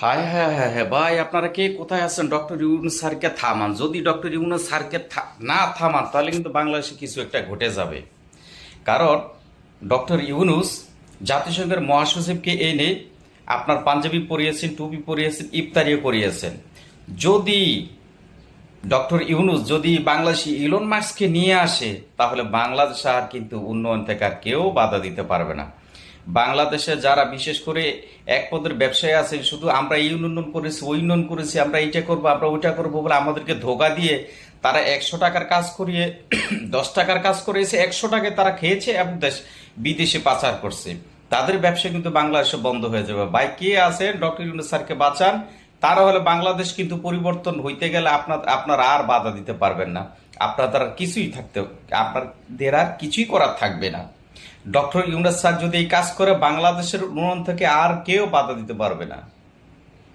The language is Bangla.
হায় হ্যাঁ হ্যাঁ হ্যাঁ ভাই, আপনারা কে কোথায় আছেন? ডক্টর ইউনূস স্যারকে থামান। যদি ডক্টর ইউনূস স্যারকে না থামান, তাহলে কিন্তু বাংলাদেশে কিছু একটা ঘটে যাবে। কারণ ডক্টর ইউনূস জাতিসংঘের মহাসচিবকে এনে আপনার পাঞ্জাবি পরিয়েছেন, টুপি পরিয়েছেন, ইফতারিও করিয়েছেন। যদি ডক্টর ইউনূস যদি বাংলাদেশি ইলন মাস্ককে নিয়ে আসে, তাহলে বাংলাদেশ আর কিন্তু উন্নয়ন থেকে আর কেউ বাধা দিতে পারবে না। বাংলাদেশে যারা বিশেষ করে এক পদের ব্যবসায়ী আছেন, শুধু আমরা এই উন্নয়ন করেছি, ওই উন্নয়ন করেছি, আমরা এইটা করবো, আমরা ওইটা করবো বলে আমাদেরকে ধোকা দিয়ে তারা 100 টাকার কাজ করিয়ে 10 টাকার কাজ করিয়েছে, 100 টাকায় তারা খেয়েছে এবং বিদেশে পাচার করছে। তাদের ব্যবসা কিন্তু বাংলাদেশে বন্ধ হয়ে যাবে। ভাই, কে আছেন? ডক্টর ইউনূস স্যারকে বাঁচান। তারা হলে বাংলাদেশ কিন্তু পরিবর্তন হইতে গেলে আপনার আর বাধা দিতে পারবেন না। আপনাদের আর কিছুই আপনাদের আর কিছুই করার থাকবে না। ডক্টর ইউনূস স্যার যদি এই কাজ করে, বাংলাদেশের উন্নয়ন থেকে আর কেউ বাধা দিতে পারবে না।